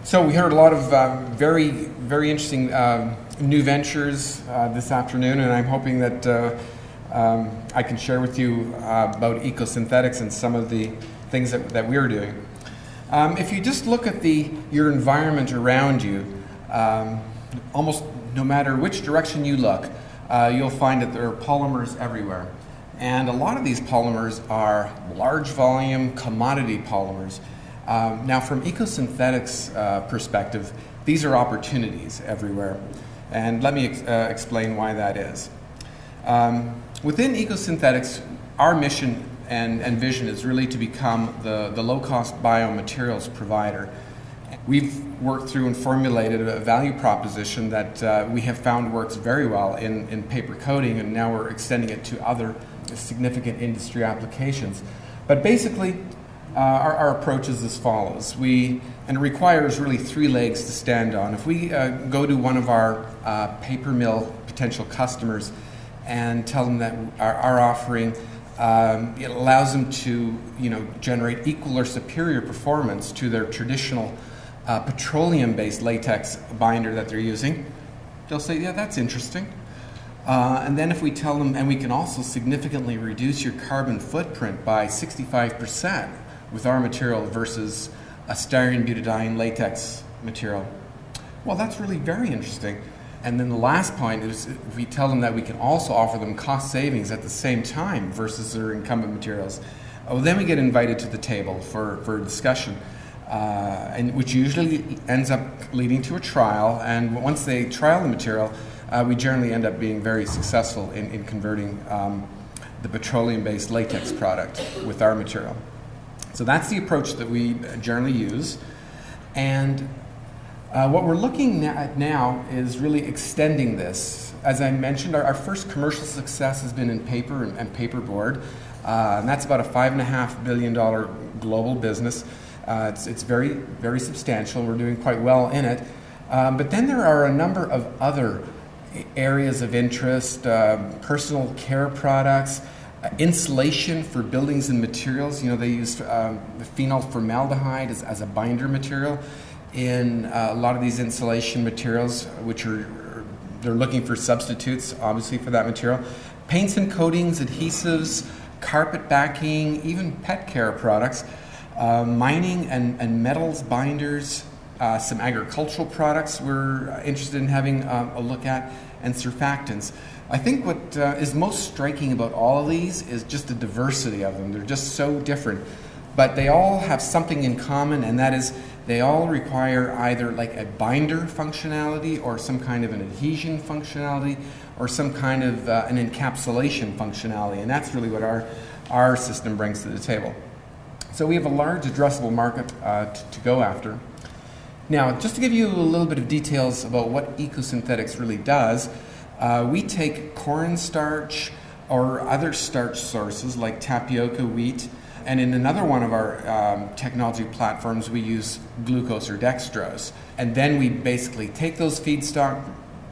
So we heard a lot of very interesting new ventures this afternoon, and I'm hoping that I can share with you about EcoSynthetix and some of the things that we're doing. If you just look at your environment around you, almost no matter which direction you look, you'll find that there are polymers everywhere. And a lot of these polymers are large volume commodity polymers. Now from EcoSynthetix perspective, these are opportunities everywhere. And let me explain why that is. Within EcoSynthetix, our mission and vision is really to become the low-cost biomaterials provider. We've worked through and formulated a value proposition that we have found works very well in paper coating, and now we're extending it to other significant industry applications. But basically, our approach is as follows. And it requires really three legs to stand on. If we go to one of our paper mill potential customers and tell them that our offering it allows them to generate equal or superior performance to their traditional petroleum-based latex binder that they're using, they'll say, yeah, that's interesting. And then if we tell them, and we can also significantly reduce your carbon footprint by 65% with our material versus a styrene butadiene latex material, well, that's really very interesting. And then the last point is if we tell them that we can also offer them cost savings at the same time versus their incumbent materials, then we get invited to the table for a discussion, and which usually ends up leading to a trial. And once they trial the material, we generally end up being very successful in converting the petroleum-based latex product with our material. So that's the approach that we generally use. And what we're looking at now is really extending this. As I mentioned, our first commercial success has been in paper and paperboard, and that's about a $5.5 billion global business. It's very, very substantial. We're doing quite well in it. But then there are a number of other areas of interest, personal care products, insulation for buildings and materials. They use phenol formaldehyde as a binder material in a lot of these insulation materials, which they're looking for substitutes, obviously, for that material. Paints and coatings, adhesives, carpet backing, even pet care products, mining and metals binders, some agricultural products we're interested in having a look at, and surfactants. I think what is most striking about all of these is just the diversity of them. They're just so different, but they all have something in common, and that is they all require either like a binder functionality or some kind of an adhesion functionality or some kind of an encapsulation functionality, and that's really what our system brings to the table. So we have a large addressable market to go after. Now, just to give you a little bit of details about what EcoSynthetix really does, we take cornstarch or other starch sources like tapioca, wheat, and in another one of our technology platforms, we use glucose or dextrose. And then we basically take those feedstock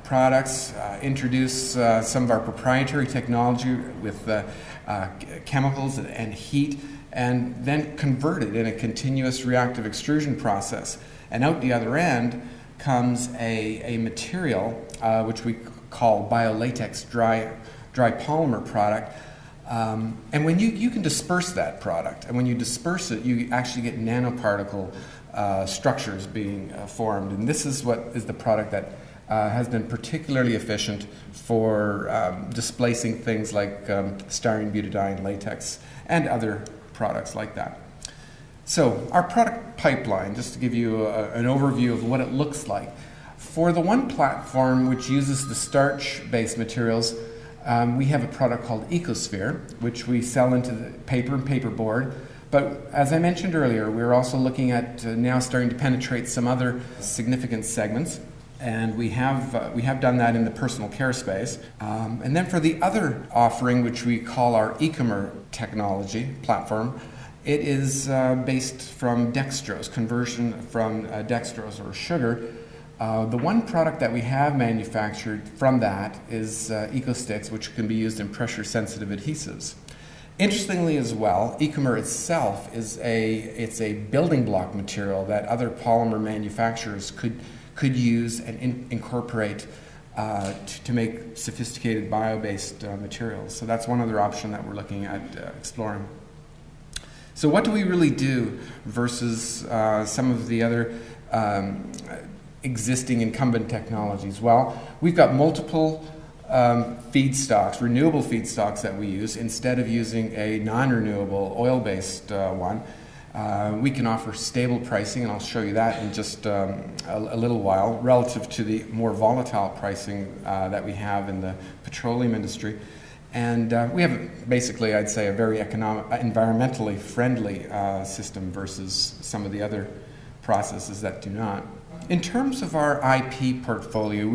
products, introduce some of our proprietary technology with chemicals and heat, and then convert it in a continuous reactive extrusion process. And out the other end comes a material which we call biolatex dry polymer product. And when you can disperse that product, and when you disperse it, you actually get nanoparticle structures being formed. And this is what is the product that has been particularly efficient for displacing things like styrene butadiene latex and other products like that. So our product pipeline, just to give you an overview of what it looks like. For the one platform which uses the starch-based materials, we have a product called EcoSphere, which we sell into the paper and paperboard. But as I mentioned earlier, we're also looking at now starting to penetrate some other significant segments. And we have done that in the personal care space. And then for the other offering, which we call our Ecomer technology platform, it is based from dextrose, conversion from dextrose or sugar. The one product that we have manufactured from that is EcoStix, which can be used in pressure-sensitive adhesives. Interestingly as well, EcoMer itself is a building block material that other polymer manufacturers could use and incorporate to make sophisticated bio-based materials. So that's one other option that we're looking at exploring. So what do we really do versus some of the other existing incumbent technologies? Well, we've got multiple feedstocks, renewable feedstocks that we use. Instead of using a non-renewable oil-based one, we can offer stable pricing, and I'll show you that in just a little while, relative to the more volatile pricing that we have in the petroleum industry. And we have basically, I'd say, a very environmentally friendly system versus some of the other processes that do not. In terms of our IP portfolio,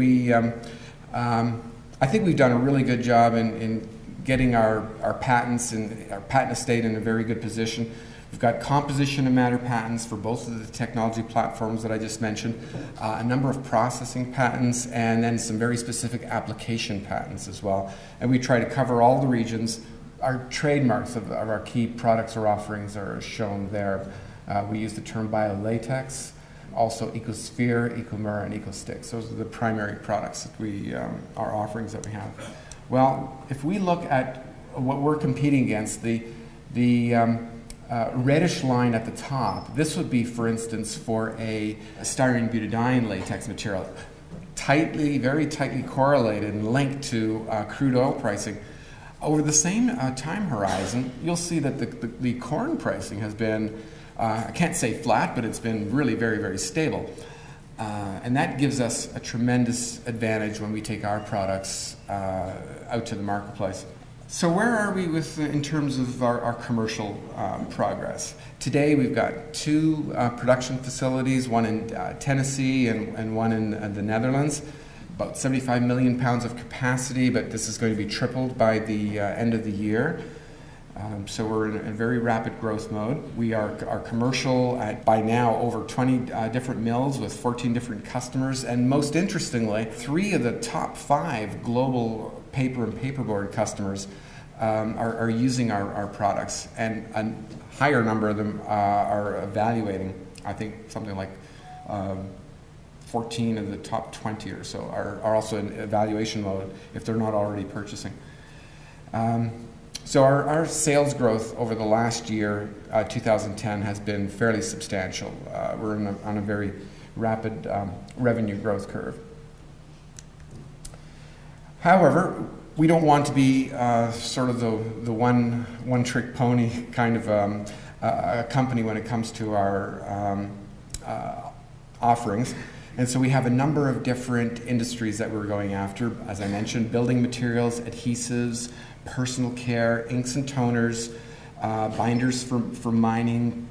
I think we've done a really good job in getting our patents and our patent estate in a very good position. We've got composition of matter patents for both of the technology platforms that I just mentioned, a number of processing patents, and then some very specific application patents as well. And we try to cover all the regions. Our trademarks of our key products or offerings are shown there. We use the term biolatex, also EcoSphere, EcoMer, and EcoStix. Those are the primary products that our offerings that we have. Well, if we look at what we're competing against, the reddish line at the top, this would be, for instance, for a styrene butadiene latex material, very tightly correlated and linked to crude oil pricing. Over the same time horizon, you'll see that the corn pricing has been, I can't say flat, but it's been really very, very stable. And that gives us a tremendous advantage when we take our products out to the marketplace. So where are we in terms of our commercial progress? Today we've got two production facilities, one in Tennessee and one in the Netherlands. About 75 million pounds of capacity, but this is going to be tripled by the end of the year. So we're in a very rapid growth mode. We are commercial at, by now, over 20 different mills with 14 different customers. And most interestingly, 3 of the top 5 global paper and paperboard customers are using our products. And a higher number of them are evaluating. I think something like 14 of the top 20 or so are also in evaluation mode if they're not already purchasing. So our sales growth over the last year, 2010, has been fairly substantial. We're on a very rapid revenue growth curve. However, we don't want to be sort of the one-trick pony kind of a company when it comes to our offerings. And so we have a number of different industries that we're going after. As I mentioned, building materials, adhesives, personal care, inks and toners, binders for mining,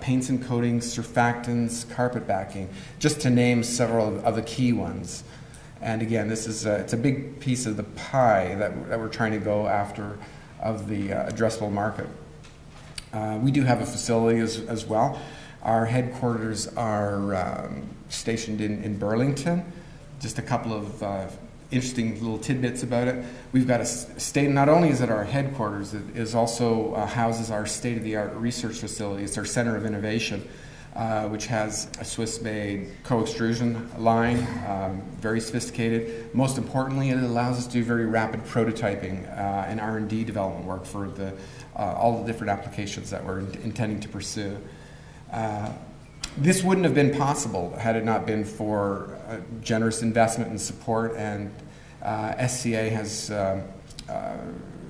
paints and coatings, surfactants, carpet backing, just to name several of the key ones. And again, this is it's a big piece of the pie that we're trying to go after of the addressable market. We do have a facility as well. Our headquarters are stationed in Burlington. Just a couple of interesting little tidbits about it. We've got a state, not only is it our headquarters, it is also houses our state-of-the-art research facility. It's our center of innovation, which has a Swiss-made co-extrusion line, very sophisticated. Most importantly, it allows us to do very rapid prototyping and R&D development work for all the different applications that we're intending to pursue. This wouldn't have been possible had it not been for generous investment and support, and SCA has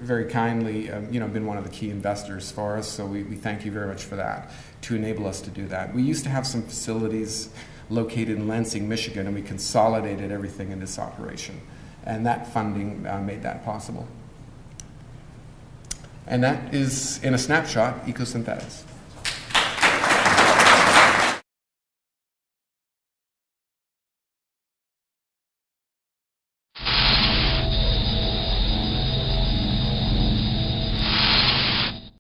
very kindly been one of the key investors for us, so we thank you very much for that, to enable us to do that. We used to have some facilities located in Lansing, Michigan, and we consolidated everything in this operation, and that funding made that possible. And that is, in a snapshot, EcoSynthetix.